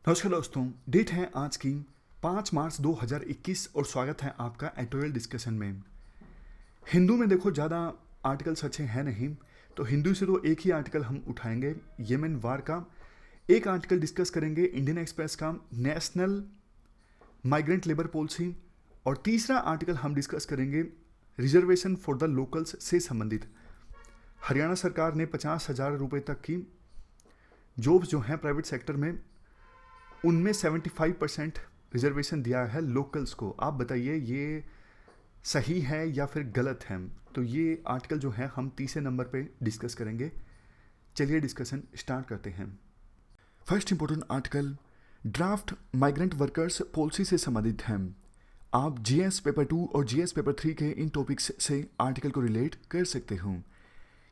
नमस्कार दोस्तों, डेट है आज की 5 मार्च 2021 और स्वागत है आपका एडिटोरियल डिस्कशन में। हिंदू में देखो ज़्यादा आर्टिकल्स अच्छे हैं नहीं, तो हिंदू से तो एक ही आर्टिकल हम उठाएंगे, येमेन वार का। एक आर्टिकल डिस्कस करेंगे इंडियन एक्सप्रेस का, नेशनल माइग्रेंट लेबर पॉलिसी। और तीसरा आर्टिकल हम डिस्कस करेंगे रिजर्वेशन फॉर द लोकल्स से संबंधित। हरियाणा सरकार ने 50,000 रुपये तक की जॉब्स जो हैं प्राइवेट सेक्टर में, उनमें 75% रिजर्वेशन दिया है लोकल्स को। आप बताइए ये सही है या फिर गलत है। तो ये आर्टिकल जो है हम तीसरे नंबर पे डिस्कस करेंगे। चलिए डिस्कशन स्टार्ट करते हैं। First important article draft migrant workers policy से संबंधित है। आप जीएस पेपर 2 और जीएस पेपर 3 के इन टॉपिक्स से आर्टिकल को रिलेट कर सकते हो।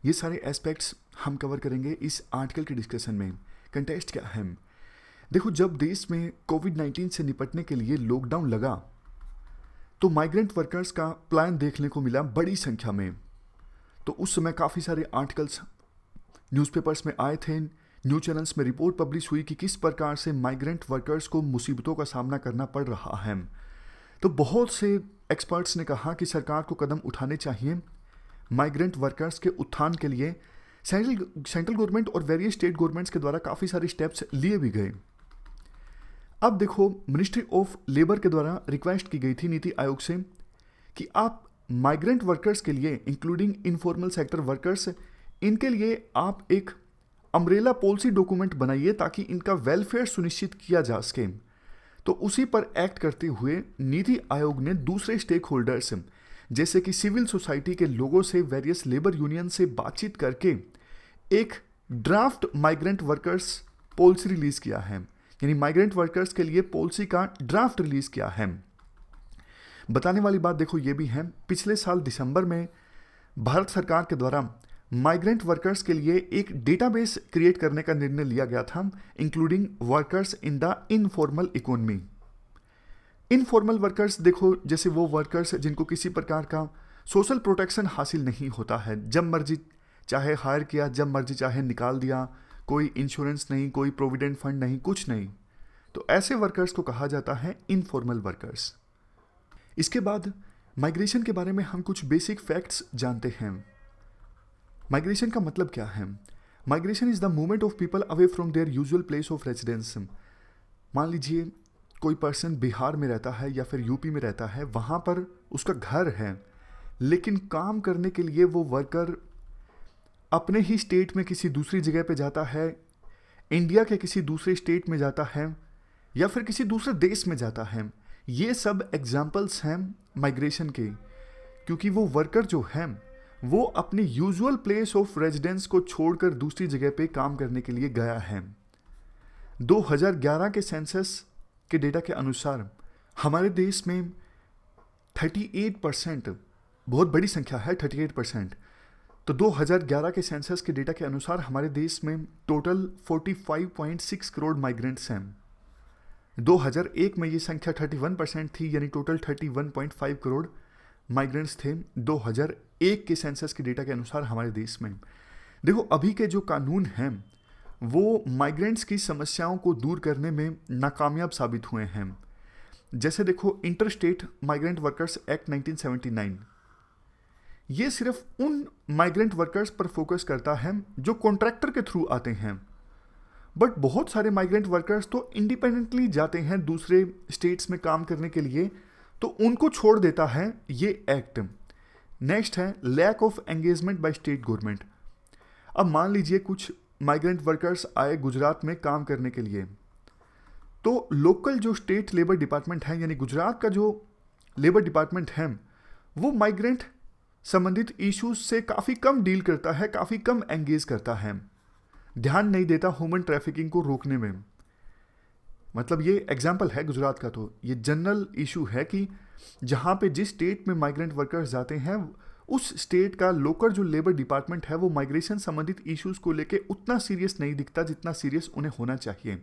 ये सारे एस्पेक्ट्स हम कवर करेंगे इस आर्टिकल के डिस्कशन में। कंटेक्स्ट क्या है? देखो, जब देश में कोविड-19 से निपटने के लिए लॉकडाउन लगा तो माइग्रेंट वर्कर्स का प्लान देखने को मिला बड़ी संख्या में। तो उस समय काफ़ी सारे आर्टिकल्स न्यूज़पेपर्स में आए थे, न्यूज़ चैनल्स में रिपोर्ट पब्लिश हुई कि किस प्रकार से माइग्रेंट वर्कर्स को मुसीबतों का सामना करना पड़ रहा है। तो बहुत से एक्सपर्ट्स ने कहा कि सरकार को कदम उठाने चाहिए माइग्रेंट वर्कर्स के उत्थान के लिए। सेंट्रल गवर्नमेंट और वेरियस स्टेट गवर्नमेंट्स के द्वारा काफ़ी सारे स्टेप्स लिए भी गए। अब देखो, मिनिस्ट्री ऑफ लेबर के द्वारा रिक्वेस्ट की गई थी नीति आयोग से कि आप माइग्रेंट वर्कर्स के लिए, इंक्लूडिंग इनफॉर्मल सेक्टर वर्कर्स, इनके लिए आप एक अम्ब्रेला पॉलिसी डॉक्यूमेंट बनाइए ताकि इनका वेलफेयर सुनिश्चित किया जा सके। तो उसी पर एक्ट करते हुए नीति आयोग ने दूसरे स्टेक होल्डर्स जैसे कि सिविल सोसाइटी के लोगों से, वेरियस लेबर यूनियन से बातचीत करके एक draft migrant workers policy release किया है। यानी माइग्रेंट वर्कर्स के लिए पॉलिसी का ड्राफ्ट रिलीज किया है। बताने वाली बात देखो ये भी है, पिछले साल दिसंबर में भारत सरकार के द्वारा माइग्रेंट वर्कर्स के लिए एक डेटाबेस क्रिएट करने का निर्णय लिया गया था, including workers in the informal economy. Informal workers देखो, जैसे वो वर्कर्स जिनको किसी प्रकार का सोशल प्रोटेक्शन हासिल नहीं होता है, जब मर्जी चाहे हायर किया, जब मर्जी चाहे निकाल दिया, कोई इंश्योरेंस नहीं, कोई प्रोविडेंट फंड नहीं, कुछ नहीं। तो ऐसे वर्कर्स को कहा जाता है इनफॉर्मल वर्कर्स। इसके बाद माइग्रेशन के बारे में हम कुछ बेसिक फैक्ट्स जानते हैं। माइग्रेशन का मतलब क्या है? Migration is the movement of people away from there usual place of residence. मान लीजिए कोई पर्सन बिहार में रहता है या फिर यूपी में रहता है, वहाँ पर उसका घर है, लेकिन काम करने के लिए वो वर्कर अपने ही स्टेट में किसी दूसरी जगह पे जाता है, इंडिया के किसी दूसरे स्टेट में जाता है या फिर किसी दूसरे देश में जाता है। ये सब एग्जाम्पल्स हैं माइग्रेशन के, क्योंकि वो वर्कर जो है वो अपनी यूजुअल प्लेस ऑफ रेजिडेंस को छोड़कर दूसरी जगह पे काम करने के लिए गया है। 2011 के सेंसस के डेटा के अनुसार हमारे देश में 38%, बहुत बड़ी संख्या है 38%। तो 2011 के सेंसस के डेटा के अनुसार हमारे देश में टोटल 45.6 करोड़ माइग्रेंट्स हैं। 2001 में ये संख्या 31% थी, यानी टोटल 31.5 करोड़ माइग्रेंट्स थे 2001 के सेंसस के डेटा के अनुसार हमारे देश में। देखो, अभी के जो कानून हैं वो माइग्रेंट्स की समस्याओं को दूर करने में नाकामयाब साबित हुए हैं। जैसे देखो, inter state migrant workers act 1979, ये सिर्फ उन माइग्रेंट वर्कर्स पर फोकस करता है जो कॉन्ट्रैक्टर के थ्रू आते हैं, बट बहुत सारे माइग्रेंट वर्कर्स तो इंडिपेंडेंटली जाते हैं दूसरे स्टेट्स में काम करने के लिए, तो उनको छोड़ देता है ये एक्ट। नेक्स्ट है lack of engagement by state government. अब मान लीजिए कुछ माइग्रेंट वर्कर्स आए गुजरात में काम करने के लिए, तो लोकल जो स्टेट लेबर डिपार्टमेंट है, यानी गुजरात का जो लेबर डिपार्टमेंट है, वो माइग्रेंट संबंधित इश्यूज से काफ़ी कम डील करता है, काफ़ी कम एंगेज करता है, ध्यान नहीं देता ह्यूमन ट्रैफिकिंग को रोकने में। मतलब ये एग्जाम्पल है गुजरात का। तो ये जनरल इशू है कि जहाँ पे जिस स्टेट में माइग्रेंट वर्कर्स जाते हैं, उस स्टेट का लोकल जो लेबर डिपार्टमेंट है वो माइग्रेशन संबंधित इश्यूज को लेके उतना सीरियस नहीं दिखता जितना सीरियस उन्हें होना चाहिए।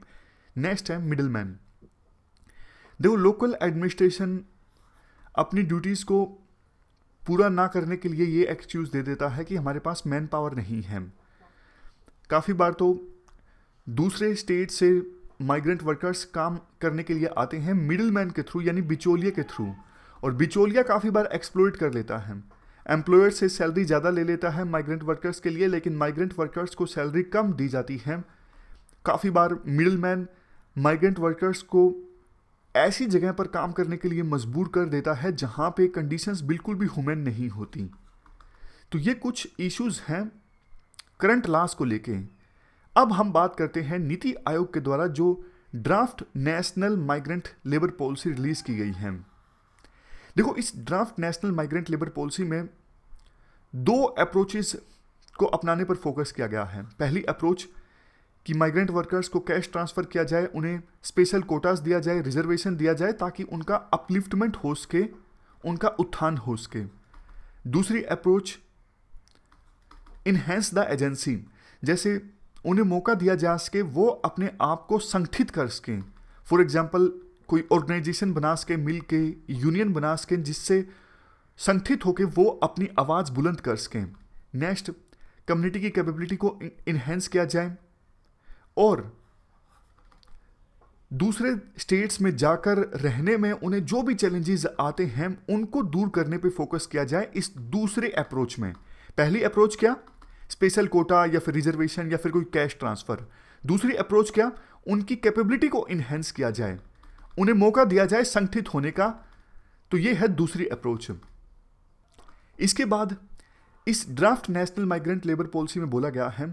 नेक्स्ट है मिडिल मैन। देखो, लोकल एडमिनिस्ट्रेशन अपनी ड्यूटीज़ को पूरा ना करने के लिए ये एक्सक्यूज़ दे देता है कि हमारे पास मैन पावर नहीं है। काफ़ी बार तो दूसरे स्टेट से माइग्रेंट वर्कर्स काम करने के लिए आते हैं मिडिल मैन के थ्रू, यानी बिचौलिए के थ्रू, और बिचौलिया काफ़ी बार एक्सप्लॉइट कर लेता है। एम्प्लॉयर से सैलरी ज़्यादा ले लेता है माइग्रेंट वर्कर्स के लिए, लेकिन माइग्रेंट वर्कर्स को सैलरी कम दी जाती है। काफ़ी बार मिडिल मैन माइग्रेंट वर्कर्स को ऐसी जगह पर काम करने के लिए मजबूर कर देता है जहाँ पे कंडीशंस बिल्कुल भी ह्यूमन नहीं होती। तो ये कुछ इश्यूज हैं करंट लॉस को लेके। अब हम बात करते हैं नीति आयोग के द्वारा जो draft national migrant labour policy release की गई है। देखो, इस draft national migrant labour policy में 2 अप्रोचेस को अपनाने पर फोकस किया गया है। पहली अप्रोच कि माइग्रेंट वर्कर्स को कैश ट्रांसफर किया जाए, उन्हें स्पेशल कोटास दिया जाए, रिजर्वेशन दिया जाए, ताकि उनका अपलिफ्टमेंट हो सके, उनका उत्थान हो सके। दूसरी अप्रोच इनहेंस द एजेंसी, जैसे उन्हें मौका दिया जा सके वो अपने आप को संगठित कर सकें। फॉर एग्जाम्पल, कोई ऑर्गेनाइजेशन बना सके, मिल के यूनियन बना सके, जिससे संगठित होकर वो अपनी आवाज़ बुलंद कर सकें। नेक्स्ट, कम्युनिटी की कैपेबिलिटी को इनहेंस किया जाए और दूसरे स्टेट्स में जाकर रहने में उन्हें जो भी चैलेंजेस आते हैं उनको दूर करने पे फोकस किया जाए इस दूसरे अप्रोच में। पहली अप्रोच क्या, स्पेशल कोटा या फिर रिजर्वेशन या फिर कोई कैश ट्रांसफर। दूसरी अप्रोच क्या, उनकी कैपेबिलिटी को इनहेंस किया जाए, उन्हें मौका दिया जाए संगठित होने का। तो ये है दूसरी अप्रोच। इसके बाद इस draft national migrant labour policy में बोला गया है,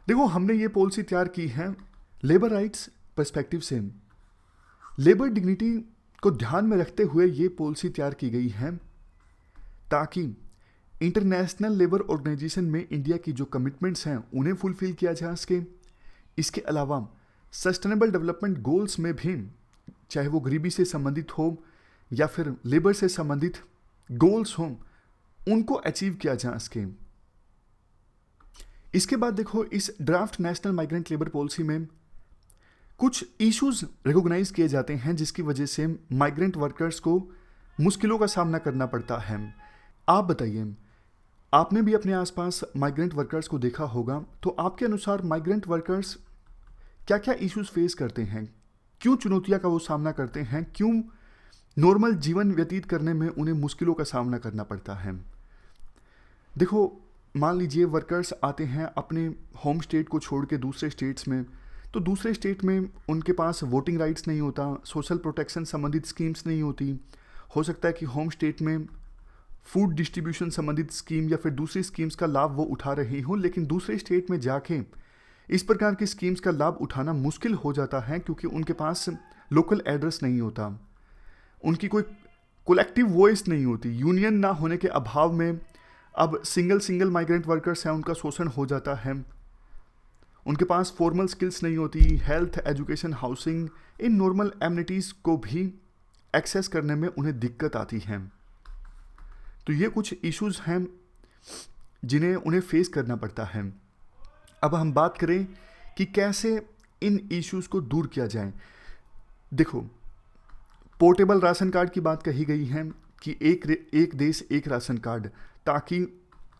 देखो हमने ये पॉलिसी तैयार की है लेबर राइट्स पर्सपेक्टिव से, लेबर डिग्निटी को ध्यान में रखते हुए ये पॉलिसी तैयार की गई है ताकि इंटरनेशनल लेबर ऑर्गेनाइजेशन में इंडिया की जो कमिटमेंट्स हैं उन्हें फुलफिल किया जा सके। इसके अलावा सस्टेनेबल डेवलपमेंट गोल्स में भी, चाहे वो गरीबी से संबंधित हो या फिर लेबर से संबंधित गोल्स हों, उनको अचीव किया जा सके। इसके बाद देखो, इस draft national migrant labour policy में कुछ इश्यूज रिकॉग्नाइज किए जाते हैं जिसकी वजह से माइग्रेंट वर्कर्स को मुश्किलों का सामना करना पड़ता है। आप बताइए, आपने भी अपने आसपास माइग्रेंट वर्कर्स को देखा होगा, तो आपके अनुसार माइग्रेंट वर्कर्स क्या क्या इश्यूज फेस करते हैं, क्यों चुनौतियां का वो सामना करते हैं, क्यों नॉर्मल जीवन व्यतीत करने में उन्हें मुश्किलों का सामना करना पड़ता है। देखो, मान लीजिए वर्कर्स आते हैं अपने होम स्टेट को छोड़ के दूसरे स्टेट्स में, तो दूसरे स्टेट में उनके पास वोटिंग राइट्स नहीं होता, सोशल प्रोटेक्शन संबंधित स्कीम्स नहीं होती। हो सकता है कि होम स्टेट में फूड डिस्ट्रीब्यूशन संबंधित स्कीम या फिर दूसरी स्कीम्स का लाभ वो उठा रही हो, लेकिन दूसरे स्टेट में जाके इस प्रकार की स्कीम्स का लाभ उठाना मुश्किल हो जाता है क्योंकि उनके पास लोकल एड्रेस नहीं होता, उनकी कोई कोलेक्टिव वॉइस नहीं होती। यूनियन ना होने के अभाव में अब सिंगल माइग्रेंट वर्कर्स हैं, उनका शोषण हो जाता है। उनके पास फॉर्मल स्किल्स नहीं होती, health, education, housing, in normal amenities को भी एक्सेस करने में उन्हें दिक्कत आती है। तो ये कुछ इश्यूज हैं जिन्हें उन्हें फेस करना पड़ता है। अब हम बात करें कि कैसे इन इश्यूज को दूर किया जाए। देखो, पोर्टेबल राशन कार्ड की बात कही गई है कि एक देश एक राशन कार्ड, ताकि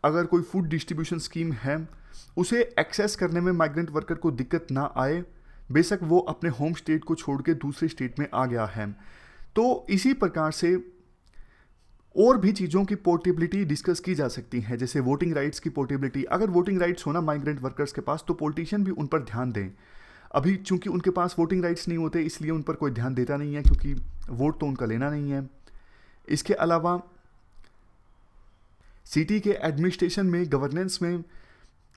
अगर कोई फूड डिस्ट्रीब्यूशन स्कीम है उसे एक्सेस करने में माइग्रेंट वर्कर को दिक्कत ना आए, बेशक वो अपने होम स्टेट को छोड़ के दूसरे स्टेट में आ गया है। तो इसी प्रकार से और भी चीज़ों की पोर्टेबिलिटी डिस्कस की जा सकती है, जैसे वोटिंग राइट्स की पोर्टेबिलिटी। अगर वोटिंग राइट्स होना माइग्रेंट वर्कर्स के पास, तो पॉलिटिशियन भी उन पर ध्यान दें। अभी चूंकि उनके पास वोटिंग राइट्स नहीं होते, इसलिए उन पर कोई ध्यान देता नहीं है क्योंकि वोट तो उनका लेना नहीं है। इसके अलावा सिटी के एडमिनिस्ट्रेशन में, गवर्नेंस में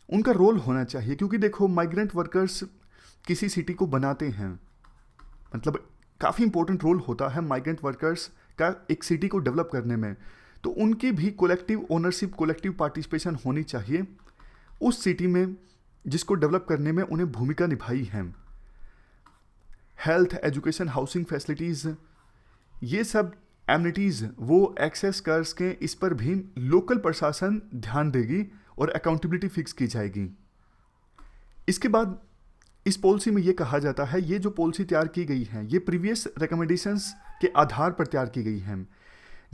उनका रोल होना चाहिए, क्योंकि देखो माइग्रेंट वर्कर्स किसी सिटी को बनाते हैं, मतलब काफ़ी इंपॉर्टेंट रोल होता है माइग्रेंट वर्कर्स का एक सिटी को डेवलप करने में। तो उनकी भी कोलेक्टिव ओनरशिप, कोलेक्टिव पार्टिसिपेशन होनी चाहिए उस सिटी में जिसको डेवलप करने में उन्हें भूमिका निभाई है। हेल्थ, एजुकेशन, हाउसिंग फैसिलिटीज़, ये सब एमिनिटीज़ वो एक्सेस कर सकें, इस पर भी लोकल प्रशासन ध्यान देगी और अकाउंटेबिलिटी फिक्स की जाएगी। इसके बाद इस पॉलिसी में ये कहा जाता है, ये जो पॉलिसी तैयार की गई है ये प्रीवियस रिकमेंडेशंस के आधार पर तैयार की गई है।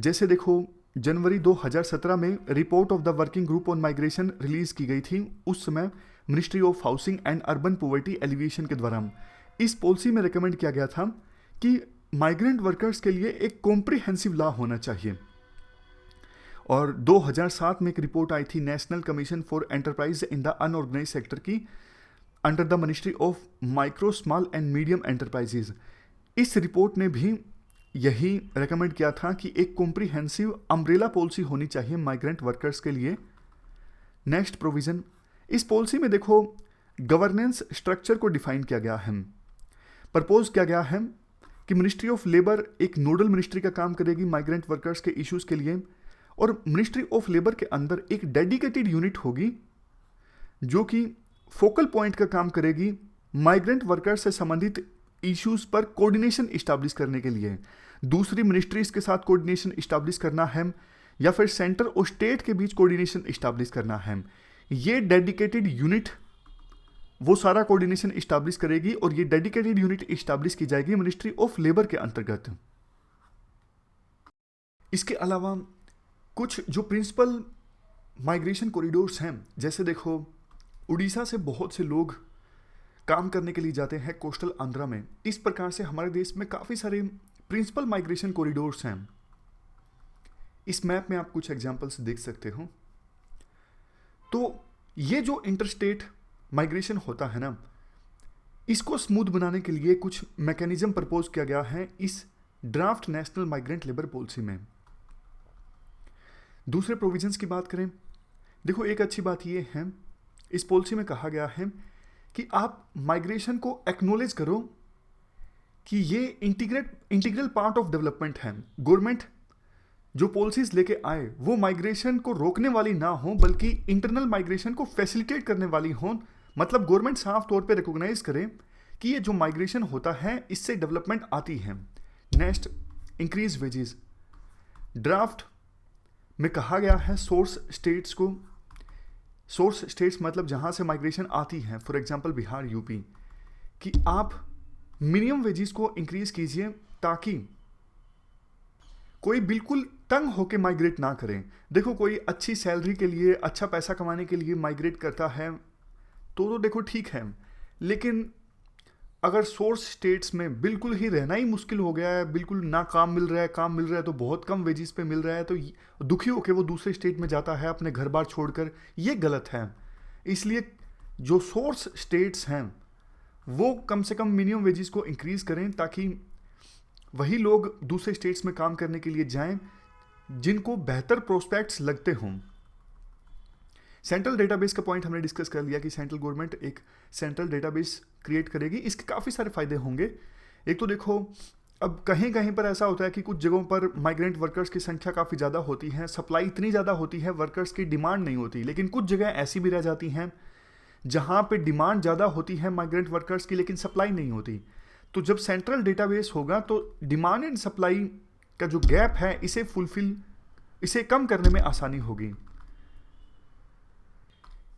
जैसे देखो, जनवरी 2017 में report of the working group on migration release की गई थी। उस समय ministry of housing and urban poverty alleviation के द्वारा इस पॉलिसी में रिकमेंड किया गया था कि माइग्रेंट वर्कर्स के लिए एक कॉम्प्रिहेंसिव लॉ होना चाहिए। और 2007 में एक रिपोर्ट आई थी national commission for enterprise in the unorganise sector की, under the ministry of micro small and medium enterprises. इस रिपोर्ट ने भी यही रेकमेंड किया था कि एक कॉम्प्रिहेंसिव अम्ब्रेला पॉलिसी होनी चाहिए माइग्रेंट वर्कर्स के लिए। नेक्स्ट प्रोविजन, इस पॉलिसी में देखो गवर्नेंस स्ट्रक्चर को डिफाइन किया गया है। प्रपोज किया गया है कि मिनिस्ट्री ऑफ लेबर एक नोडल मिनिस्ट्री का काम करेगी माइग्रेंट वर्कर्स के इश्यूज के लिए, और मिनिस्ट्री ऑफ लेबर के अंदर एक डेडिकेटेड यूनिट होगी जो कि फोकल पॉइंट का काम करेगी माइग्रेंट वर्कर्स से संबंधित इश्यूज पर कोऑर्डिनेशन इस्टेब्लिश करने के लिए। दूसरी मिनिस्ट्रीज के साथ कोऑर्डिनेशन इस्टेब्लिश करना है या फिर सेंटर और स्टेट के बीच कोऑर्डिनेशन इस्टेब्लिश करना है। ये डेडिकेटेड यूनिट वो सारा कोऑर्डिनेशन इस्टेब्लिश करेगी और ये डेडिकेटेड यूनिट इस्टेब्लिश की जाएगी मिनिस्ट्री ऑफ लेबर के अंतर्गत। इसके अलावा कुछ जो प्रिंसिपल माइग्रेशन कॉरिडोर्स हैं, जैसे देखो उड़ीसा से बहुत से लोग काम करने के लिए जाते हैं कोस्टल आंध्रा में। इस प्रकार से हमारे देश में काफ़ी सारे प्रिंसिपल माइग्रेशन कॉरिडोर्स हैं। इस मैप में आप कुछ एग्जांपल्स देख सकते हो। तो ये जो इंटरस्टेट माइग्रेशन होता है ना, इसको स्मूथ बनाने के लिए कुछ मैकेनिज्म प्रपोज किया गया है इस draft national migrant labour policy में। दूसरे प्रोविजंस की बात करें, देखो एक अच्छी बात ये है इस पॉलिसी में कहा गया है कि आप माइग्रेशन को एक्नॉलेज करो कि ये इंटीग्रल पार्ट ऑफ डेवलपमेंट है। गवर्नमेंट जो पॉलिसीज लेके आए वो माइग्रेशन को रोकने वाली ना हो बल्कि इंटरनल माइग्रेशन को फैसिलिटेट करने वाली हो। मतलब गवर्नमेंट साफ तौर पे रिकॉग्नाइज करे कि ये जो माइग्रेशन होता है इससे डेवलपमेंट आती है। Next, increase wages. ड्राफ्ट में कहा गया है सोर्स स्टेट्स मतलब जहां से माइग्रेशन आती है, फॉर एग्जांपल बिहार, यूपी, कि आप मिनिमम वेजेस को इंक्रीज कीजिए ताकि कोई बिल्कुल तंग होके माइग्रेट ना करें। देखो कोई अच्छी सैलरी के लिए, अच्छा पैसा कमाने के लिए माइग्रेट करता है तो देखो ठीक है, लेकिन अगर सोर्स स्टेट्स में बिल्कुल ही रहना ही मुश्किल हो गया है, बिल्कुल ना काम मिल रहा है तो बहुत कम वेजेस पे मिल रहा है, तो दुखी होकर वो दूसरे स्टेट में जाता है अपने घर बार छोड़कर, ये गलत है। इसलिए जो सोर्स स्टेट्स हैं वो कम से कम मिनिमम वेजेस को इंक्रीज करें ताकि वही लोग दूसरे स्टेट्स में काम करने के लिए जाएं जिनको बेहतर प्रोस्पेक्ट्स लगते हों। सेंट्रल डेटाबेस का पॉइंट हमने डिस्कस कर लिया कि सेंट्रल गवर्नमेंट एक सेंट्रल डेटाबेस क्रिएट करेगी। इसके काफ़ी सारे फायदे होंगे। एक तो देखो अब कहीं कहीं पर ऐसा होता है कि कुछ जगहों पर माइग्रेंट वर्कर्स की संख्या काफ़ी ज़्यादा होती है, सप्लाई इतनी ज़्यादा होती है, वर्कर्स की डिमांड नहीं होती। लेकिन कुछ जगह ऐसी भी रह जाती हैं जहाँ पे डिमांड ज़्यादा होती है माइग्रेंट वर्कर्स की लेकिन सप्लाई नहीं होती। तो जब सेंट्रल डेटाबेस होगा तो डिमांड एंड सप्लाई का जो गैप है इसे कम करने में आसानी होगी।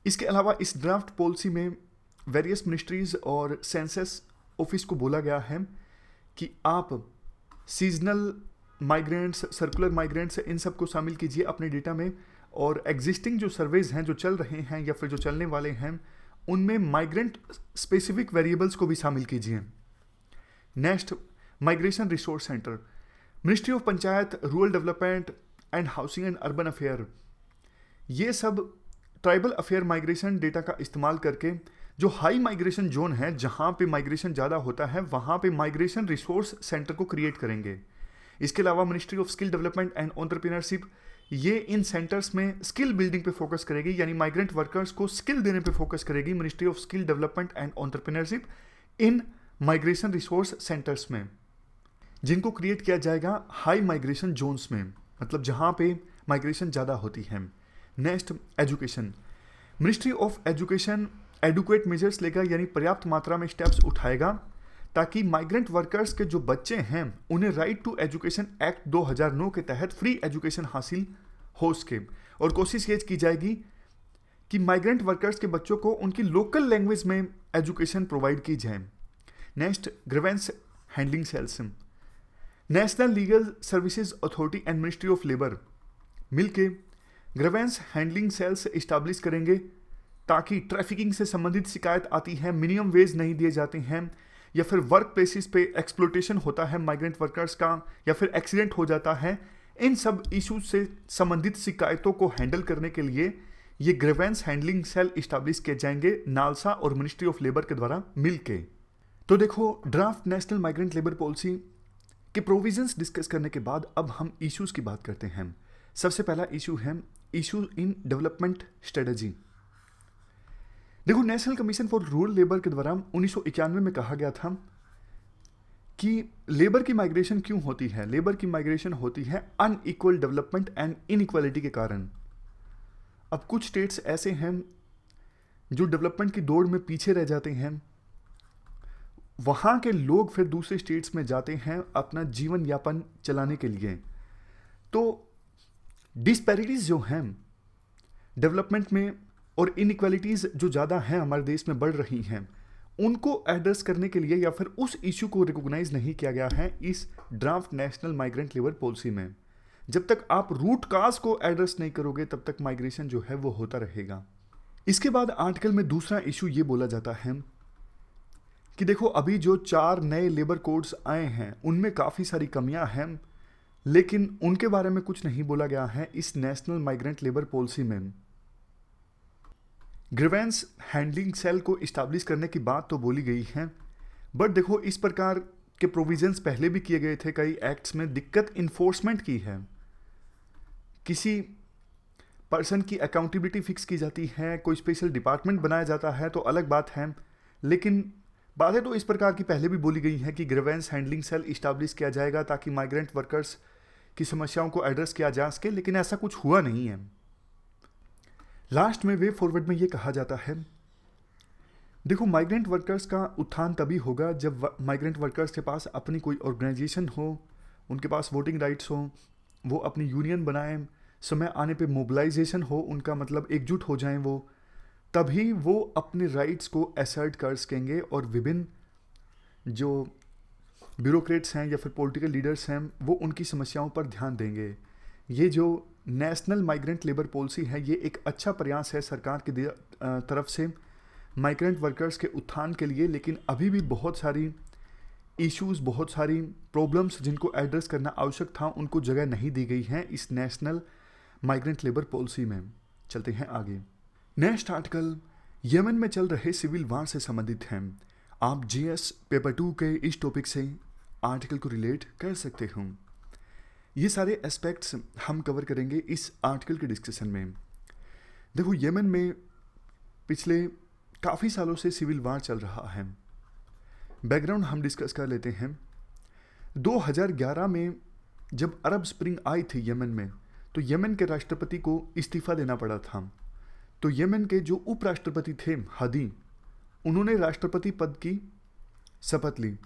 इसके अलावा इस ड्राफ्ट पॉलिसी में वेरियस मिनिस्ट्रीज और सेंसस ऑफिस को बोला गया है कि आप सीजनल माइग्रेंट्स, सर्कुलर माइग्रेंट्स, इन सब को शामिल कीजिए अपने डेटा में, और एग्जिस्टिंग जो सर्वेज हैं जो चल रहे हैं या फिर जो चलने वाले हैं उनमें माइग्रेंट स्पेसिफिक वेरिएबल्स को भी शामिल कीजिए। Next, migration resource centre. Ministry of panchayat, rural development and housing and urban affair, ये सब ट्राइबल अफेयर माइग्रेशन डेटा का इस्तेमाल करके जो हाई माइग्रेशन जोन है जहाँ पे माइग्रेशन ज़्यादा होता है वहाँ पे माइग्रेशन रिसोर्स सेंटर को क्रिएट करेंगे। इसके अलावा ministry of skill development and entrepreneurship, ये इन सेंटर्स में स्किल बिल्डिंग पे फोकस करेगी, यानी माइग्रेंट वर्कर्स को स्किल देने पे फोकस करेगी ministry of skill development and entrepreneurship in migration resource centres में, जिनको क्रिएट किया जाएगा हाई माइग्रेशन जोन्स में, मतलब जहाँ पे माइग्रेशन ज़्यादा होती है। Next, education. Ministry of education adequate measures लेगा, यानी पर्याप्त मात्रा में स्टेप्स उठाएगा ताकि माइग्रेंट वर्कर्स के जो बच्चे हैं उन्हें राइट टू एजुकेशन एक्ट 2009 के तहत फ्री एजुकेशन हासिल हो सके, और कोशिश ये की जाएगी कि माइग्रेंट वर्कर्स के बच्चों को उनकी लोकल लैंग्वेज में एजुकेशन प्रोवाइड की जाए। Next, grievance handling cells. National legal services authority and ministry of labour मिलके ग्रीवेंस हैंडलिंग सेल्स इस्टेब्लिश करेंगे ताकि ट्रैफिकिंग से संबंधित शिकायत आती है, मिनिमम वेज नहीं दिए जाते हैं या फिर वर्क प्लेसेस पे एक्सप्लोटेशन होता है माइग्रेंट वर्कर्स का, या फिर एक्सीडेंट हो जाता है, इन सब इश्यूज से संबंधित शिकायतों को हैंडल करने के लिए ये ग्रीवेंस हैंडलिंग सेल इस्टेब्लिश किए जाएंगे नालसा और मिनिस्ट्री ऑफ लेबर के द्वारा मिलके। तो देखो, draft national migrant labour policy के प्रोविजंस डिस्कस करने के बाद अब हम इश्यूज की बात करते हैं। सबसे पहला इशू है इशू इन डेवलपमेंट स्ट्रेटजी। देखो, national commission for rural labour के द्वारा 1991 में कहा गया था कि लेबर की माइग्रेशन क्यों होती है। लेबर की माइग्रेशन होती है अनइक्वल डेवलपमेंट एंड इनइक्वालिटी के कारण। अब कुछ स्टेट्स ऐसे हैं जो डेवलपमेंट की दौड़ में पीछे रह जाते हैं, वहाँ के लोग फिर दूसरे स्टेट्स में जाते हैं अपना जीवन यापन चलाने के लिए। तो डिस्पैरिटीज़ जो हैं डेवलपमेंट में और इनइक्वालिटीज़ जो ज़्यादा हैं हमारे देश में बढ़ रही हैं, उनको एड्रेस करने के लिए या फिर उस इश्यू को रिकॉग्नाइज नहीं किया गया है इस draft national migrant labour policy में। जब तक आप रूट काज को एड्रेस नहीं करोगे तब तक माइग्रेशन जो है वो होता रहेगा। इसके बाद आर्टिकल में दूसरा इशू ये बोला जाता है कि देखो, अभी जो 4 नए लेबर कोड्स आए हैं उनमें काफ़ी सारी कमियां हैं, लेकिन उनके बारे में कुछ नहीं बोला गया है इस नेशनल माइग्रेंट लेबर पॉलिसी में। ग्रीवेंस हैंडलिंग सेल को इस्टेब्लिश करने की बात तो बोली गई है, बट देखो, इस प्रकार के प्रोविजंस पहले भी किए गए थे कई एक्ट्स में। दिक्कत इन्फोर्समेंट की है। किसी पर्सन की अकाउंटेबिलिटी फिक्स की जाती है, कोई स्पेशल डिपार्टमेंट बनाया जाता है तो अलग बात है, लेकिन बातें तो इस प्रकार की पहले भी बोली गई हैं कि ग्रीवेंस हैंडलिंग सेल इस्टेब्लिश किया जाएगा ताकि माइग्रेंट वर्कर्स की समस्याओं को एड्रेस किया जा सके, लेकिन ऐसा कुछ हुआ नहीं है। लास्ट में वे फॉरवर्ड में ये कहा जाता है, देखो, माइग्रेंट वर्कर्स का उत्थान तभी होगा जब माइग्रेंट वर्कर्स के पास अपनी कोई ऑर्गेनाइजेशन हो, उनके पास वोटिंग राइट्स हो, वो अपनी यूनियन बनाएं, समय आने पे मोबिलाइजेशन हो, उनका मतलब एकजुट हो जाएं वो, तभी वो अपने राइट्स को असर्ट कर सकेंगे और विभिन्न जो ब्यूरोक्रेट्स हैं या फिर पॉलिटिकल लीडर्स हैं वो उनकी समस्याओं पर ध्यान देंगे। ये जो नेशनल माइग्रेंट लेबर पॉलिसी है ये एक अच्छा प्रयास है सरकार की तरफ से माइग्रेंट वर्कर्स के उत्थान के लिए, लेकिन अभी भी बहुत सारी इश्यूज, बहुत सारी प्रॉब्लम्स जिनको एड्रेस करना आवश्यक था उनको जगह नहीं दी गई है इस नेशनल माइग्रेंट लेबर पॉलिसी में। चलते हैं आगे। नेक्स्ट आर्टिकल यमन में चल रहे सिविल वार से संबंधित है। आप जीएस पेपर 2 के इस टॉपिक से आर्टिकल को रिलेट कर सकते हो। ये सारे एस्पेक्ट्स हम कवर करेंगे इस आर्टिकल के डिस्कशन में। देखो, यमन में पिछले काफ़ी सालों से सिविल वार चल रहा है। बैकग्राउंड हम डिस्कस कर लेते हैं। 2011 में जब अरब स्प्रिंग आई थी यमन में, तो यमन के राष्ट्रपति को इस्तीफा देना पड़ा था। तो यमन के जो उपराष्ट्रपति थे हदी, उन्होंने राष्ट्रपति पद की शपथ ली।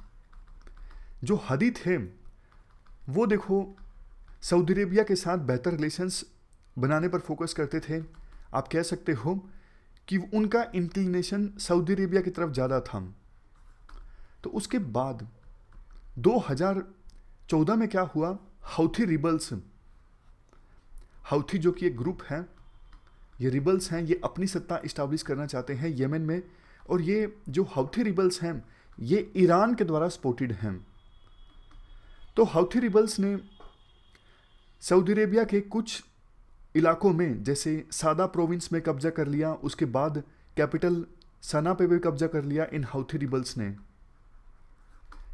जो हदी थे वो देखो सऊदी अरेबिया के साथ बेहतर रिलेशंस बनाने पर फोकस करते थे। आप कह सकते हो कि उनका इंक्लिनेशन सऊदी अरेबिया की तरफ ज़्यादा था। तो उसके बाद 2014 में क्या हुआ, हौथी रिबल्स, हौथी जो कि एक ग्रुप है, ये रिबल्स हैं, ये अपनी सत्ता इस्टेब्लिश करना चाहते हैं यमन में। और ये जो हौथी रिबल्स हैं ये ईरान के द्वारा सपोर्टेड हैं। तो हौथी रिबल्स ने सऊदी अरेबिया के कुछ इलाकों में जैसे सादा प्रोविंस में कब्जा कर लिया, उसके बाद कैपिटल सना पे भी कब्जा कर लिया इन हौथी रिबल्स ने।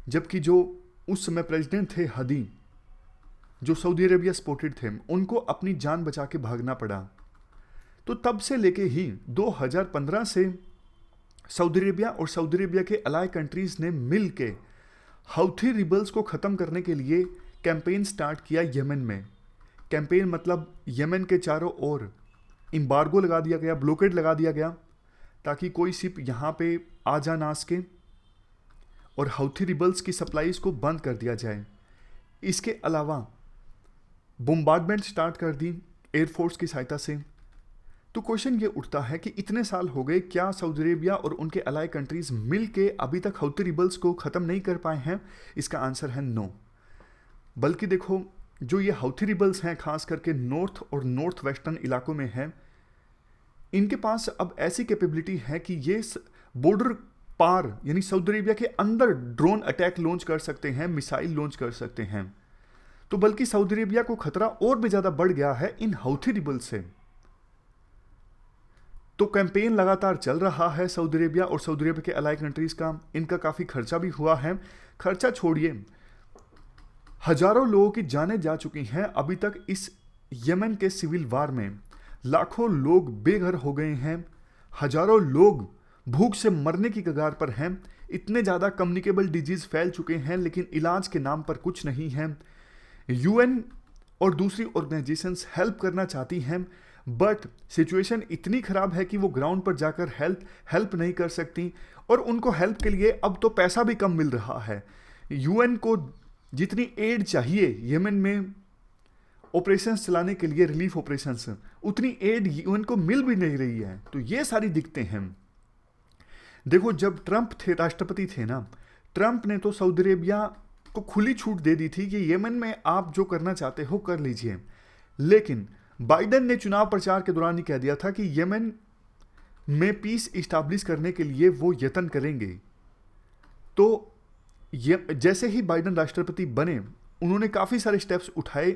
जबकि जो उस समय प्रेसिडेंट थे हदी, जो सऊदी अरेबिया सपोर्टेड थे, उनको अपनी जान बचा के भागना पड़ा। तो तब से लेके ही 2015 से सऊदी अरेबिया और सऊदी अरेबिया के अलाइ कंट्रीज़ ने मिल के हौथी रिबल्स को ख़त्म करने के लिए कैंपेन स्टार्ट किया यमन में। कैंपेन मतलब यमन के चारों ओर एम्बार्गो लगा दिया गया, ब्लॉकेड लगा दिया गया, ताकि कोई शिप यहाँ पे आ जा ना सके, और हौथी रिबल्स की सप्लाईज को बंद कर दिया जाए। इसके अलावा बोम्बार्डमेंट स्टार्ट कर दी एयरफोर्स की सहायता से। तो क्वेश्चन ये उठता है कि इतने साल हो गए, क्या सऊदी अरेबिया और उनके अलाइ कंट्रीज़ मिल के अभी तक हौथी रिबल्स को ख़त्म नहीं कर पाए हैं? इसका आंसर है नो। बल्कि देखो, जो ये हौथी रिबल्स हैं खास करके नॉर्थ और नॉर्थ वेस्टर्न इलाकों में हैं, इनके पास अब ऐसी कैपेबिलिटी है कि ये बॉर्डर पार यानी सऊदी अरेबिया के अंदर ड्रोन अटैक लॉन्च कर सकते हैं, मिसाइल लॉन्च कर सकते हैं। तो बल्कि सऊदी अरेबिया को खतरा और भी ज्यादा बढ़ गया है इन हौथी रिबल से। तो कैंपेन लगातार चल रहा है सऊदी अरेबिया और सऊदी अरेबिया के अलाइ कंट्रीज का। इनका काफी खर्चा भी हुआ है। खर्चा छोड़िए, हजारों लोगों की जानें जा चुकी हैं अभी तक इस यमन के सिविल वार में। लाखों लोग बेघर हो गए हैं, हजारों लोग भूख से मरने की कगार पर हैं। इतने ज़्यादा कम्युनिकेबल डिजीज फैल चुके हैं, लेकिन इलाज के नाम पर कुछ नहीं है। यूएन और दूसरी ऑर्गेनाइजेशंस हेल्प करना चाहती हैं, बट सिचुएशन इतनी खराब है कि वो ग्राउंड पर जाकर हेल्प नहीं कर सकती। और उनको हेल्प के लिए अब तो पैसा भी कम मिल रहा है। यूएन को जितनी एड चाहिए यमन में ऑपरेशंस चलाने के लिए, रिलीफ ऑपरेशंस, उतनी एड यूएन को मिल भी नहीं रही है। तो ये सारी दिक्कतें हैं। देखो, जब ट्रंप थे, राष्ट्रपति थे ना, ट्रंप ने तो सऊदी अरेबिया को खुली छूट दे दी थी कि यमन में आप जो करना चाहते हो कर लीजिए। लेकिन बाइडेन ने चुनाव प्रचार के दौरान ही कह दिया था कि यमन में पीस इस्टाब्लिश करने के लिए वो यत्न करेंगे। तो जैसे ही बाइडेन राष्ट्रपति बने, उन्होंने काफ़ी सारे स्टेप्स उठाए।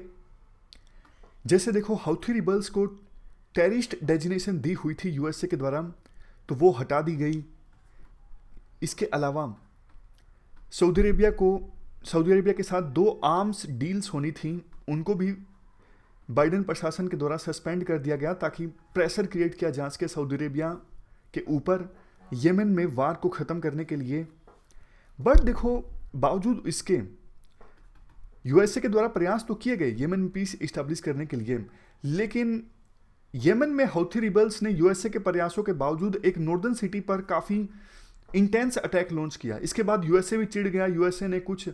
जैसे देखो, हौथी रिबल्स को टेररिस्ट डेजिग्नेशन दी हुई थी यूएसए के द्वारा, तो वो हटा दी गई। इसके अलावा सऊदी अरेबिया के साथ 2 आर्म्स डील्स होनी थी, उनको भी बाइडेन प्रशासन के द्वारा सस्पेंड कर दिया गया ताकि प्रेशर क्रिएट किया जा सके सऊदी अरेबिया के ऊपर यमन में वार को ख़त्म करने के लिए। बट देखो, बावजूद इसके यूएसए के द्वारा प्रयास तो किए गए यमन में पीस इस्टेब्लिश करने के लिए, लेकिन यमन में हौथी रिबल्स ने यूएसए के प्रयासों के बावजूद एक नॉर्दर्न सिटी पर काफ़ी इंटेंस अटैक लॉन्च किया। इसके बाद यूएसए भी चिढ़ गया। यूएसए ने कुछ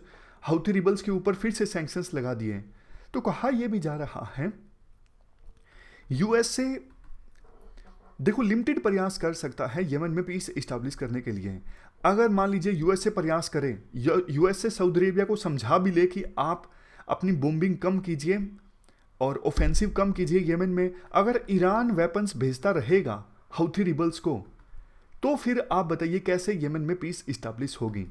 हौथी रिबल्स के ऊपर फिर से सैंक्शंस लगा दिए। तो कहा यह भी जा रहा है यूएसए देखो लिमिटेड प्रयास कर सकता है यमन में पीस इस्टेब्लिश करने के लिए। अगर मान लीजिए यूएसए प्रयास करे, यूएसए सऊदी अरेबिया को समझा भी ले कि आप अपनी बॉम्बिंग कम कीजिए और ऑफेंसिव कम कीजिए यमन में, अगर ईरान वेपन्स भेजता रहेगा हौथी रिबल्स को, तो फिर आप बताइए कैसे यमन में पीस इस्टेब्लिश होगी।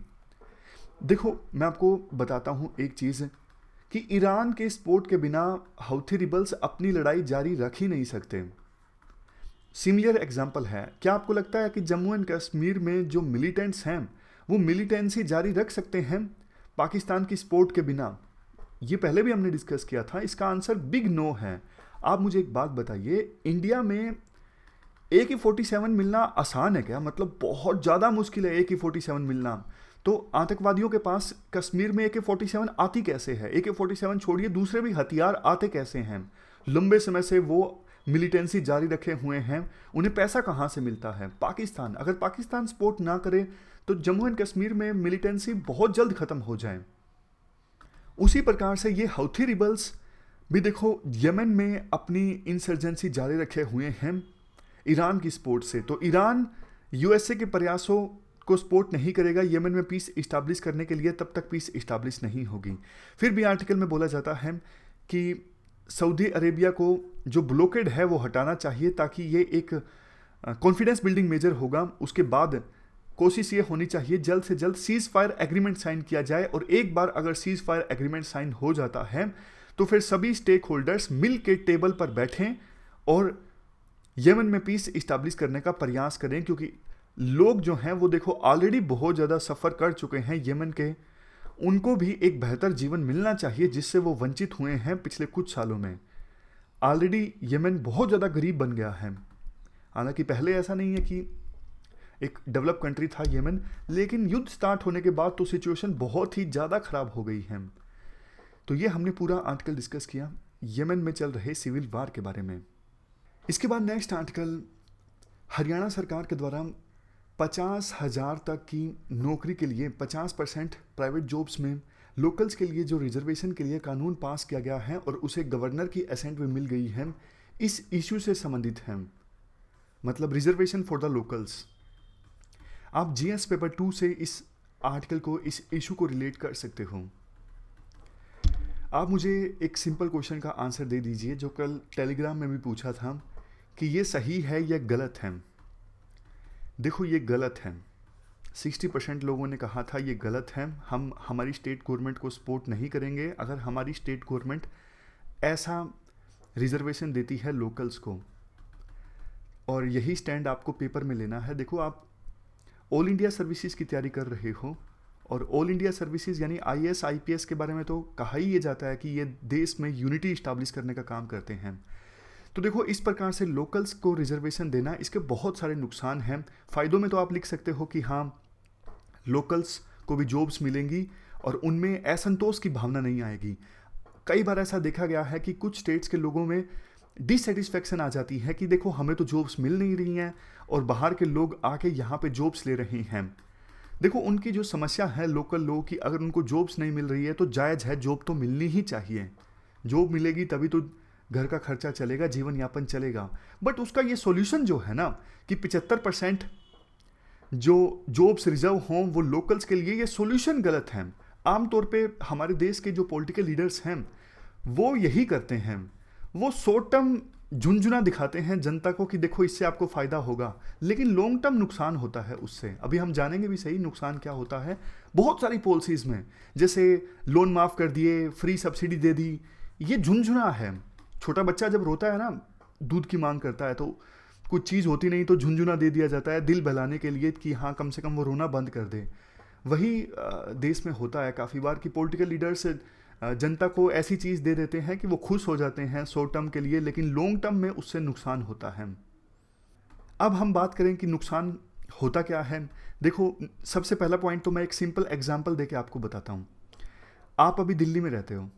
देखो, मैं आपको बताता हूं एक चीज़ कि ईरान के सपोर्ट के बिना हौथी रिबल्स अपनी लड़ाई जारी रख ही नहीं सकते। सिमिलर एग्जाम्पल है, क्या आपको लगता है कि जम्मू एंड कश्मीर में जो मिलिटेंट्स हैं वो मिलिटेंसी जारी रख सकते हैं पाकिस्तान की सपोर्ट के बिना? ये पहले भी हमने डिस्कस किया था। इसका आंसर बिग नो है। आप मुझे एक बात बताइए, इंडिया में AK-47 मिलना आसान है क्या? मतलब बहुत ज़्यादा मुश्किल है AK-47 मिलना। तो आतंकवादियों के पास कश्मीर में AK-47 आती कैसे है? AK-47 छोड़िए, दूसरे भी हथियार आते कैसे हैं? लंबे समय से वो मिलिटेंसी जारी रखे हुए हैं, उन्हें पैसा कहाँ से मिलता है? पाकिस्तान। अगर पाकिस्तान सपोर्ट ना करे तो जम्मू एंड कश्मीर में मिलिटेंसी बहुत जल्द खत्म हो जाए। उसी प्रकार से ये हौथी रिबल्स भी देखो यमन में अपनी इंसर्जेंसी जारी रखे हुए हैं ईरान की सपोर्ट से। तो ईरान यूएसए के प्रयासों को सपोर्ट नहीं करेगा यमन में पीस इस्टेब्लिश करने के लिए, तब तक पीस इस्टेब्लिश नहीं होगी। फिर भी आर्टिकल में बोला जाता है कि सऊदी अरेबिया को जो ब्लॉकेड है वो हटाना चाहिए, ताकि ये एक कॉन्फिडेंस बिल्डिंग मेजर होगा। उसके बाद कोशिश ये होनी चाहिए जल्द से जल्द सीज फायर एग्रीमेंट साइन किया जाए। और एक बार अगर सीज फायर एग्रीमेंट साइन हो जाता है तो फिर सभी स्टेक होल्डर्स मिल के टेबल पर बैठें और यमन में पीस इस्टेब्लिश करने का प्रयास करें, क्योंकि लोग जो हैं वो देखो ऑलरेडी बहुत ज़्यादा सफ़र कर चुके हैं यमन के। उनको भी एक बेहतर जीवन मिलना चाहिए जिससे वो वंचित हुए हैं पिछले कुछ सालों में। ऑलरेडी यमन बहुत ज़्यादा गरीब बन गया है। हालांकि पहले ऐसा नहीं है कि एक डेवलप कंट्री था यमन, लेकिन युद्ध स्टार्ट होने के बाद तो सिचुएशन बहुत ही ज़्यादा ख़राब हो गई है। तो ये हमने पूरा आर्टिकल डिस्कस किया यमन में चल रहे सिविल वार के बारे में। इसके बाद नेक्स्ट आर्टिकल, हरियाणा सरकार के द्वारा 50,000 तक की नौकरी के लिए 50% प्राइवेट जॉब्स में लोकल्स के लिए जो रिजर्वेशन के लिए कानून पास किया गया है और उसे गवर्नर की असेंट भी मिल गई है, इस इशू से संबंधित है, मतलब रिजर्वेशन फॉर द लोकल्स। आप जीएस पेपर 2 से इस आर्टिकल को, इस इशू को रिलेट कर सकते हो। आप मुझे एक सिंपल क्वेश्चन का आंसर दे दीजिए जो कल टेलीग्राम में भी पूछा था कि ये सही है या गलत है। देखो, ये गलत है। 60% लोगों ने कहा था ये गलत है, हम हमारी स्टेट गवर्नमेंट को सपोर्ट नहीं करेंगे अगर हमारी स्टेट गवर्नमेंट ऐसा रिजर्वेशन देती है लोकल्स को। और यही स्टैंड आपको पेपर में लेना है। देखो, आप ऑल इंडिया सर्विसेज की तैयारी कर रहे हो, और ऑल इंडिया सर्विसेज यानी आईएएस आईपीएस के बारे में तो कहा ही ये जाता है कि ये देश में यूनिटी इस्टाब्लिश करने का काम करते हैं। तो देखो, इस प्रकार से लोकल्स को रिजर्वेशन देना, इसके बहुत सारे नुकसान हैं। फ़ायदों में तो आप लिख सकते हो कि हाँ, लोकल्स को भी जॉब्स मिलेंगी और उनमें असंतोष की भावना नहीं आएगी। कई बार ऐसा देखा गया है कि कुछ स्टेट्स के लोगों में डिससेटिस्फैक्शन आ जाती है कि देखो हमें तो जॉब्स मिल नहीं रही हैं और बाहर के लोग आके यहाँ पे जॉब्स ले रहे हैं। देखो, उनकी जो समस्या है लोकल लोगों की, अगर उनको जॉब्स नहीं मिल रही है तो जायज़ है, जॉब तो मिलनी ही चाहिए। जॉब मिलेगी तभी तो घर का खर्चा चलेगा, जीवन यापन चलेगा। बट उसका ये सॉल्यूशन जो है ना कि 75% जो जॉब्स रिजर्व हों वो लोकल्स के लिए, ये सॉल्यूशन गलत है। आमतौर पे हमारे देश के जो पॉलिटिकल लीडर्स हैं वो यही करते हैं, वो शॉर्ट टर्म झुंझुना दिखाते हैं जनता को कि देखो इससे आपको फ़ायदा होगा, लेकिन लॉन्ग टर्म नुकसान होता है उससे। अभी हम जानेंगे भी सही नुकसान क्या होता है बहुत सारी पॉलिसीज़ में, जैसे लोन माफ़ कर दिए, फ्री सब्सिडी दे दी। ये झुंझुना है। छोटा बच्चा जब रोता है ना, दूध की मांग करता है, तो कुछ चीज़ होती नहीं तो झुंझुना दे दिया जाता है दिल बहलाने के लिए कि हाँ कम से कम वो रोना बंद कर दे। वही देश में होता है काफ़ी बार कि पॉलिटिकल लीडर्स जनता को ऐसी चीज़ दे देते हैं कि वो खुश हो जाते हैं शॉर्ट टर्म के लिए, लेकिन लॉन्ग टर्म में उससे नुकसान होता है। अब हम बात करें कि नुकसान होता क्या है। देखो, सबसे पहला पॉइंट तो मैं एक सिंपल एग्जांपल देके आपको बताता हूँ। आप अभी दिल्ली में रहते हो,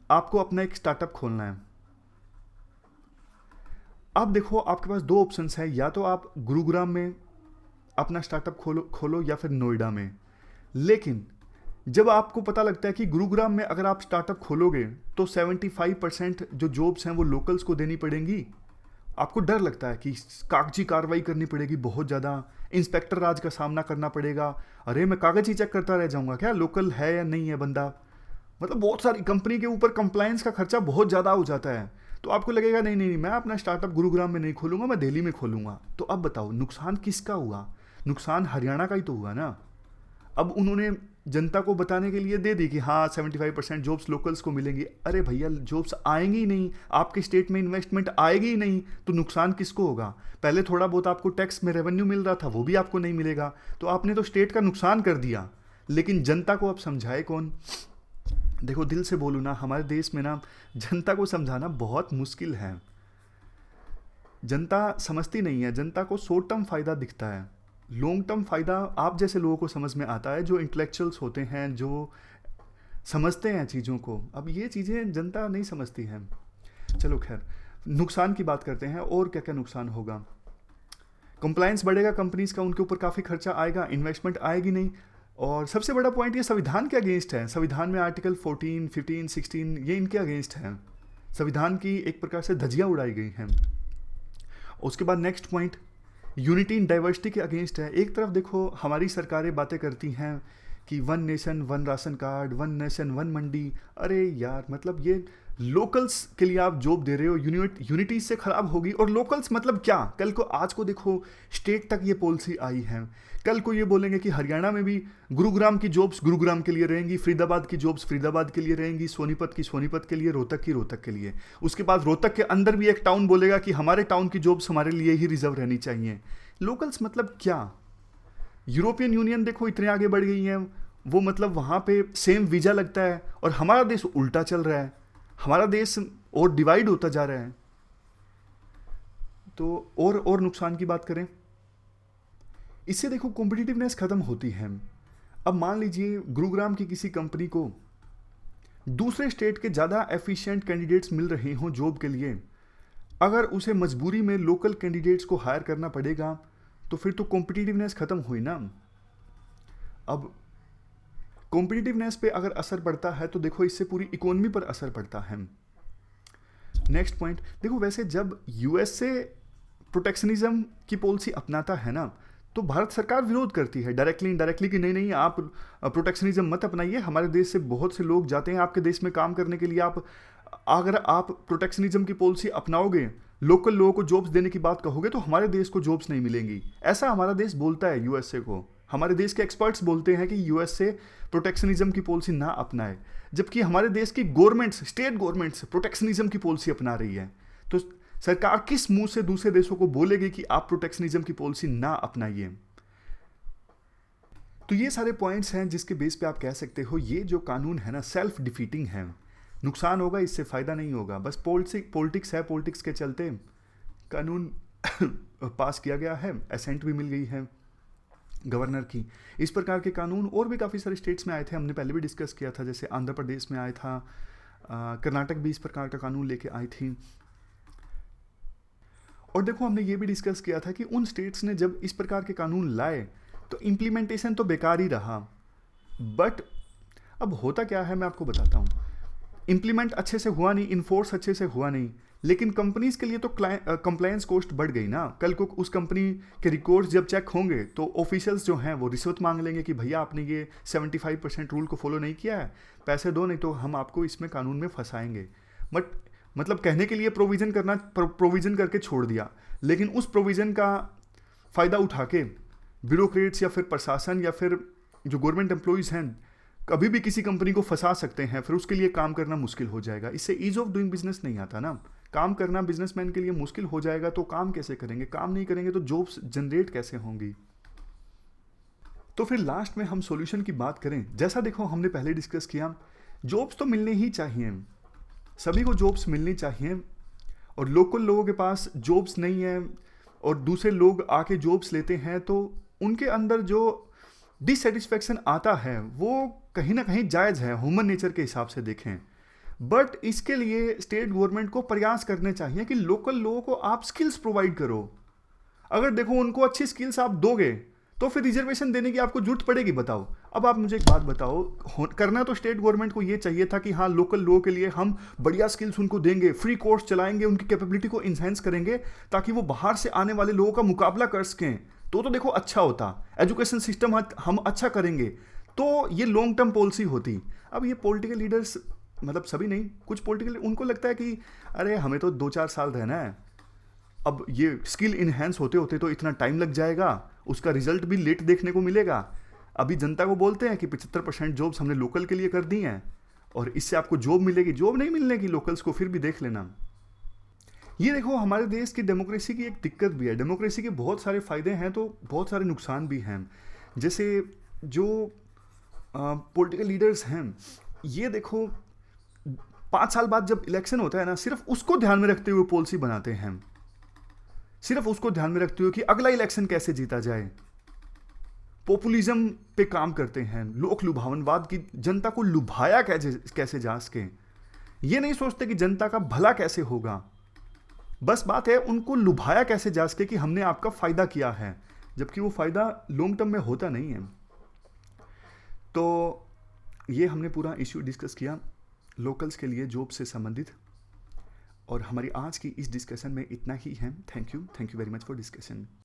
आपको अपना एक स्टार्टअप खोलना है। अब देखो, आपके पास दो ऑप्शंस हैं, या तो आप गुरुग्राम में अपना स्टार्टअप खोलो या फिर नोएडा में। लेकिन जब आपको पता लगता है कि गुरुग्राम में अगर आप स्टार्टअप खोलोगे तो 75% जो जॉब्स हैं वो लोकल्स को देनी पड़ेंगी, आपको डर लगता है कि कागजी कार्रवाई करनी पड़ेगी, बहुत ज़्यादा इंस्पेक्टर राज का सामना करना पड़ेगा। अरे मैं कागज ही चेक करता रह जाऊँगा क्या, लोकल है या नहीं है बंदा। मतलब बहुत सारी कंपनी के ऊपर कंप्लायंस का खर्चा बहुत ज़्यादा हो जाता है। तो आपको लगेगा नहीं नहीं नहीं, मैं अपना स्टार्टअप गुरुग्राम में नहीं खोलूँगा, मैं दिल्ली में खोलूँगा। तो अब बताओ नुकसान किसका हुआ? नुकसान हरियाणा का ही तो हुआ ना। अब उन्होंने जनता को बताने के लिए दे दी कि हाँ 75% जॉब्स लोकल्स को मिलेंगी। अरे भैया, जॉब्स आएंगी ही नहीं, आपके स्टेट में इन्वेस्टमेंट आएगी ही नहीं, तो नुकसान किसको होगा? पहले थोड़ा बहुत आपको टैक्स में रेवेन्यू मिल रहा था, वो भी आपको नहीं मिलेगा। तो आपने तो स्टेट का नुकसान कर दिया, लेकिन जनता को अब समझाए कौन? देखो, दिल से बोलूँ ना, हमारे देश में ना जनता को समझाना बहुत मुश्किल है। जनता समझती नहीं है, जनता को शॉर्ट टर्म फ़ायदा दिखता है, लॉन्ग टर्म फ़ायदा आप जैसे लोगों को समझ में आता है, जो इंटेलेक्चुअल्स होते हैं, जो समझते हैं चीज़ों को। अब ये चीज़ें जनता नहीं समझती है। चलो खैर, नुकसान की बात करते हैं और क्या क्या नुकसान होगा। कंप्लायंस बढ़ेगा कंपनीज़ का, उनके ऊपर काफ़ी खर्चा आएगा, इन्वेस्टमेंट आएगी नहीं। और सबसे बड़ा पॉइंट, ये संविधान के अगेंस्ट है। संविधान में आर्टिकल 14, 15, 16 ये इनके अगेंस्ट है। संविधान की एक प्रकार से धज्जियाँ उड़ाई गई हैं। उसके बाद next point, unity in diversity के अगेंस्ट है। एक तरफ देखो हमारी सरकारें बातें करती हैं कि one nation one ration card, one nation one mandi. अरे यार, मतलब ये लोकल्स के लिए आप जॉब दे रहे हो, यूनिटी से ख़राब होगी। और लोकल्स मतलब क्या? कल को आज को देखो स्टेट तक ये पॉलिसी आई है, कल को ये बोलेंगे कि हरियाणा में भी गुरुग्राम की जॉब्स गुरुग्राम के लिए रहेंगी, फरीदाबाद की जॉब्स फरीदाबाद के लिए रहेंगी, सोनीपत की सोनीपत के लिए, रोहतक की रोहतक के लिए। उसके बाद रोहतक के अंदर भी एक टाउन बोलेगा कि हमारे टाउन की जॉब्स हमारे लिए ही रिजर्व रहनी चाहिए। लोकल्स मतलब क्या? यूरोपियन यूनियन देखो इतने आगे बढ़ गई हैं, वो मतलब वहाँ पे सेम वीज़ा लगता है, और हमारा देश उल्टा चल रहा है, हमारा देश और डिवाइड होता जा रहा है। तो और नुकसान की बात करें, इससे देखो कॉम्पिटिटिवनेस खत्म होती है। अब मान लीजिए गुरुग्राम की किसी कंपनी को दूसरे स्टेट के ज़्यादा एफिशिएंट कैंडिडेट्स मिल रहे हों जॉब के लिए, अगर उसे मजबूरी में लोकल कैंडिडेट्स को हायर करना पड़ेगा तो फिर तो कॉम्पिटिटिवनेस खत्म हुई ना। अब कॉम्पिटिटिवनेस पे अगर असर पड़ता है तो देखो इससे पूरी इकोनॉमी पर असर पड़ता है। नेक्स्ट पॉइंट देखो, वैसे जब यूएसए प्रोटेक्शनिज्म की पॉलिसी अपनाता है ना, तो भारत सरकार विरोध करती है डायरेक्टली इनडायरेक्टली कि नहीं नहीं आप प्रोटेक्शनिज्म मत अपनाइए, हमारे देश से बहुत से लोग जाते हैं आपके देश में काम करने के लिए, अगर आप प्रोटेक्शनिज्म की पॉलिसी अपनाओगे, लोकल लोगों को जॉब्स देने की बात कहोगे तो हमारे देश को जॉब्स नहीं मिलेंगी। ऐसा हमारा देश बोलता है यूएसए को, हमारे देश के एक्सपर्ट्स बोलते हैं कि यूएस से प्रोटेक्शनिज्म की पॉलिसी ना अपनाए, जबकि हमारे देश की गवर्नमेंट्स, स्टेट गवर्नमेंट्स प्रोटेक्शनिज्म की पॉलिसी अपना रही है। तो सरकार किस मुंह से दूसरे देशों को बोलेगी कि आप प्रोटेक्शनिज्म की पॉलिसी ना अपनाइए? तो ये सारे पॉइंट्स हैं जिसके बेस पे आप कह सकते हो ये जो कानून है ना सेल्फ डिफीटिंग है। नुकसान होगा, इससे फ़ायदा नहीं होगा। बस पॉलिटिक्स है, पॉलिटिक्स के चलते कानून पास किया गया है, एसेंट भी मिल गई है गवर्नर की। इस प्रकार के कानून और भी काफ़ी सारे स्टेट्स में आए थे, हमने पहले भी डिस्कस किया था। जैसे आंध्र प्रदेश में आया था, कर्नाटक भी इस प्रकार का कानून लेके आई थी। और देखो हमने ये भी डिस्कस किया था कि उन स्टेट्स ने जब इस प्रकार के कानून लाए तो इम्प्लीमेंटेशन तो बेकार ही रहा। बट अब होता क्या है मैं आपको बताता हूँ। इम्प्लीमेंट अच्छे से हुआ नहीं, इन्फोर्स अच्छे से हुआ नहीं, लेकिन कंपनीज के लिए तो कंप्लायंस कॉस्ट बढ़ गई ना। कल को उस कंपनी के रिकॉर्ड्स जब चेक होंगे तो ऑफिशियल्स जो हैं वो रिश्वत मांग लेंगे कि भैया आपने ये 75% रूल को फॉलो नहीं किया है, पैसे दो नहीं तो हम आपको इसमें कानून में फंसाएंगे। बट मतलब कहने के लिए प्रोविज़न करके छोड़ दिया, लेकिन उस प्रोविज़न का फ़ायदा उठा के ब्यूरोक्रेट्स या फिर प्रशासन या फिर जो गवर्नमेंट एम्प्लॉयज़ हैं कभी भी किसी कंपनी को फंसा सकते हैं, फिर उसके लिए काम करना मुश्किल हो जाएगा। इससे ईज ऑफ डूइंग बिजनेस नहीं आता ना। काम करना बिजनेसमैन के लिए मुश्किल हो जाएगा तो काम कैसे करेंगे? काम नहीं करेंगे तो जॉब्स जनरेट कैसे होंगी? तो फिर लास्ट में हम सॉल्यूशन की बात करें, जैसा देखो हमने पहले डिस्कस किया, जॉब्स तो मिलने ही चाहिए, सभी को जॉब्स मिलनी चाहिए। और लोकल लोगों के पास जॉब्स नहीं है और दूसरे लोग आके जॉब्स लेते हैं तो उनके अंदर जो डिससेटिस्फैक्शन आता है वो कहीं ना कहीं जायज़ है, ह्यूमन नेचर के हिसाब से देखें। बट इसके लिए स्टेट गवर्नमेंट को प्रयास करने चाहिए कि लोकल लोगों को आप स्किल्स प्रोवाइड करो। अगर देखो उनको अच्छी स्किल्स आप दोगे तो फिर रिजर्वेशन देने की आपको जरूरत पड़ेगी? बताओ। अब आप मुझे एक बात बताओ, करना तो स्टेट गवर्नमेंट को ये चाहिए था कि हाँ लोकल लोगों के लिए हम बढ़िया स्किल्स उनको देंगे, फ्री कोर्स चलाएंगे, उनकी कैपेबिलिटी को इन्हेंस करेंगे ताकि वो बाहर से आने वाले लोगों का मुकाबला कर सकें। तो देखो अच्छा होता, एजुकेशन सिस्टम हम अच्छा करेंगे तो ये लॉन्ग टर्म पॉलिसी होती। अब ये पॉलिटिकल लीडर्स, मतलब सभी नहीं, कुछ पॉलिटिकल, उनको लगता है कि अरे हमें तो 2-4 साल रहना है, अब ये स्किल इन्हेंस होते होते तो इतना टाइम लग जाएगा, उसका रिजल्ट भी लेट देखने को मिलेगा। अभी जनता को बोलते हैं कि 75% जॉब्स हमने लोकल के लिए कर दी हैं और इससे आपको जॉब मिलेगी, जॉब नहीं मिलने की, लोकल्स को फिर भी देख लेना। ये देखो हमारे देश की डेमोक्रेसी की एक दिक्कत भी है। डेमोक्रेसी के बहुत सारे फायदे हैं तो बहुत सारे नुकसान भी हैं। जैसे जो पॉलिटिकल लीडर्स हैं, ये देखो 5 साल बाद जब इलेक्शन होता है ना, सिर्फ उसको ध्यान में रखते हुए पॉलिसी बनाते हैं, सिर्फ उसको ध्यान में रखते हुए कि अगला इलेक्शन कैसे जीता जाए। पॉपुलिज्म पे काम करते हैं, लोक लुभावनवाद की, जनता को लुभाया कैसे जा सके। ये नहीं सोचते कि जनता का भला कैसे होगा, बस बात है उनको लुभाया कैसे जा सके कि हमने आपका फायदा किया है, जबकि वो फायदा लॉन्ग टर्म में होता नहीं है। तो ये हमने पूरा इश्यू डिस्कस किया लोकल्स के लिए जॉब से संबंधित, और हमारी आज की इस डिस्कशन में इतना ही है। Thank you very much for discussion.